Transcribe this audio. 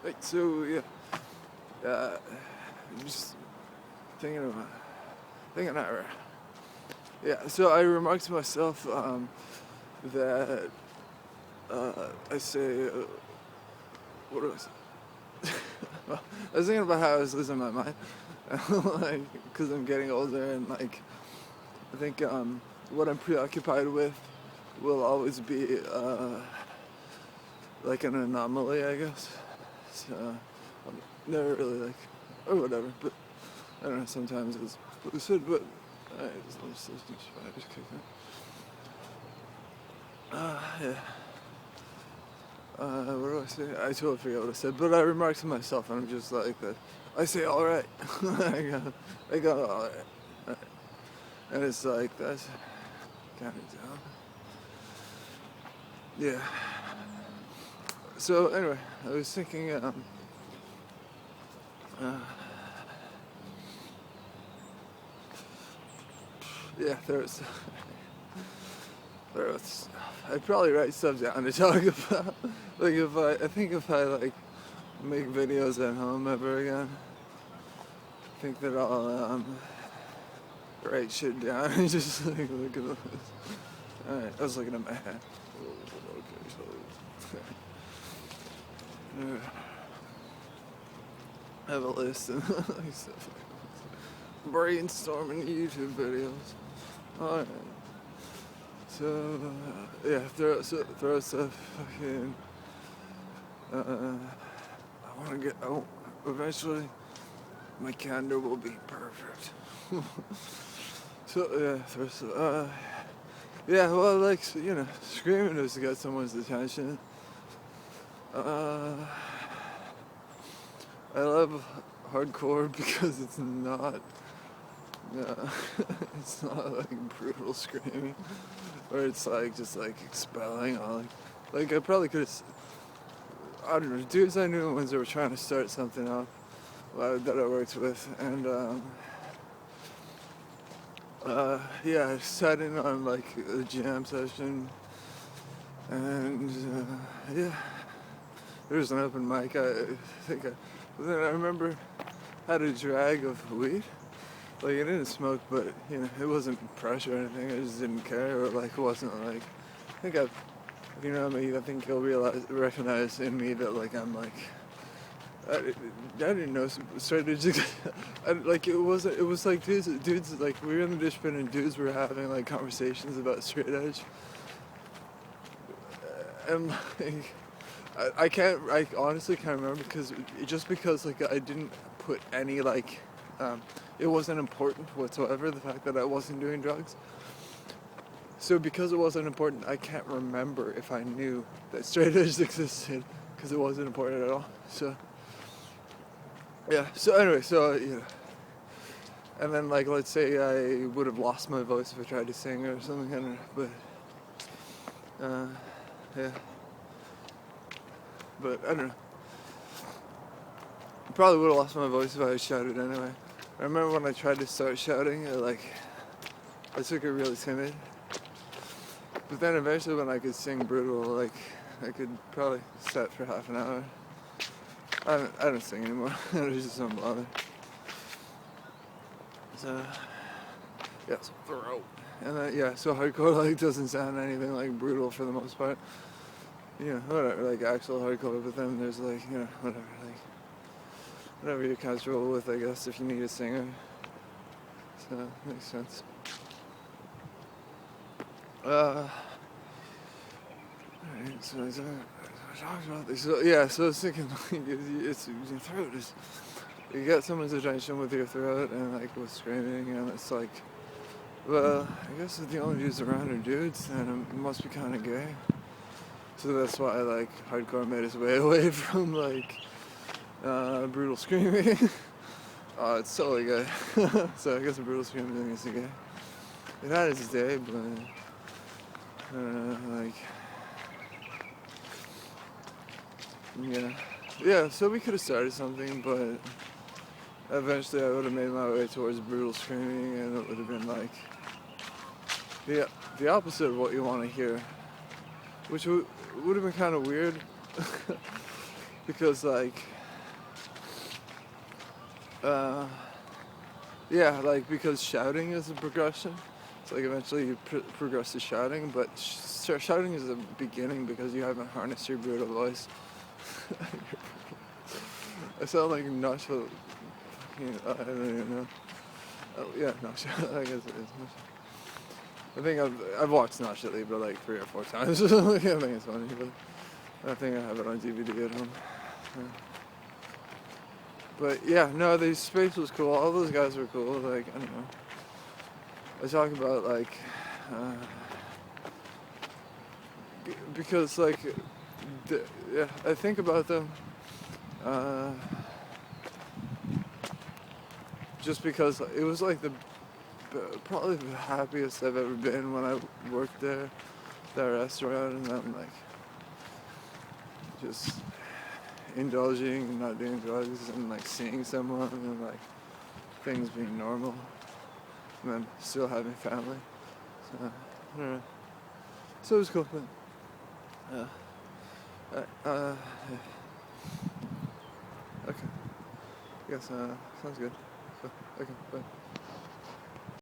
Right, so yeah, I'm just thinking out. Yeah, so I remarked to myself that I say, what was well, I was thinking about how I was losing my mind, like, because I'm getting older and like I think what I'm preoccupied with will always be like an anomaly, I guess. So I'm never really like, or whatever, but I don't know, sometimes it's lucid, but I just kick it. Yeah. What do I say? I totally forget what I said, but I remarked to myself, and I'm just like that. I say all right. I got all right. And it's like that's kind of down. Yeah. So anyway, I was thinking. Uh, yeah, there was. I'd probably write stuff down to talk about. Like if I like make videos at home ever again, I think that I'll write shit down and just like look at this. Alright, I was looking at my hat. Okay, so I have a list and like stuff. Brainstorming YouTube videos. Alright. So yeah, throw stuff fucking. I want to get. Oh, eventually, my candor will be perfect. So yeah, yeah. Well, like screaming is to get someone's attention. I love hardcore because it's not. It's not like brutal screaming, or it's like just like expelling all like I probably could have. I don't know, dudes I knew when they were trying to start something up that I worked with, and yeah, I sat in on like a jam session, and yeah, there was an open mic. But then I remember I had a drag of weed. Like I didn't smoke, but it wasn't pressure or anything. I just didn't care, or like it wasn't like. I think if you know me, I think you'll recognize in me that like I'm like. I didn't know straight edge. Like it was like dudes like we were in the dish pit and dudes were having like conversations about straight edge, and like I honestly can't remember because like I didn't put any like it wasn't important whatsoever, the fact that I wasn't doing drugs. So because it wasn't important, I can't remember if I knew that straight edge existed because it wasn't important at all. So yeah. So anyway, and then like let's say I would have lost my voice if I tried to sing or something. I don't know, but yeah. But I don't know. I probably would have lost my voice if I had shouted anyway. I remember when I tried to start shouting, I took it really timid. But then eventually when I could sing brutal, like I could probably set for half an hour. I don't sing anymore. I just don't bother. So yeah, so throat. And then so hardcore like doesn't sound anything like brutal for the most part. Whatever, like actual hardcore, but then there's like, whatever you're comfortable with, I guess, if you need a singer. So that makes sense. Alright, so I talked about this. So yeah, so I was thinking, like, it's your throat is. You get someone's attention with your throat and like with screaming, and it's like, well, I guess if the only dudes around are dudes, then it must be kind of gay. So that's why like hardcore made its way away from like brutal screaming. Oh, it's totally gay. So I guess the brutal screaming is gay. It had its day, but I don't know, like yeah. So we could have started something, but eventually I would have made my way towards brutal screaming, and it would have been like the opposite of what you want to hear, which would have been kind of weird because like Uh, yeah, like because shouting is a progression. It's like eventually you progress to shouting, but shouting is the beginning because you haven't harnessed your brutal voice. I sound like nuts, but I don't even know. Oh, yeah, no, I guess it is. I think I've watched Nash Libra like 3 or 4 times. I think it's funny, but I think I have it on DVD at home. Yeah. But yeah, no, the space was cool. All those guys were cool. Like I don't know. I talk about like uh, because like yeah, I think about them uh, just because it was like the probably the happiest I've ever been when I worked there, that restaurant, and I'm like just indulging and not doing drugs and like seeing someone and like things being normal and then still having family. So I don't know. So it was cool. But, yeah. Okay. I guess sounds good. So, okay. Bye.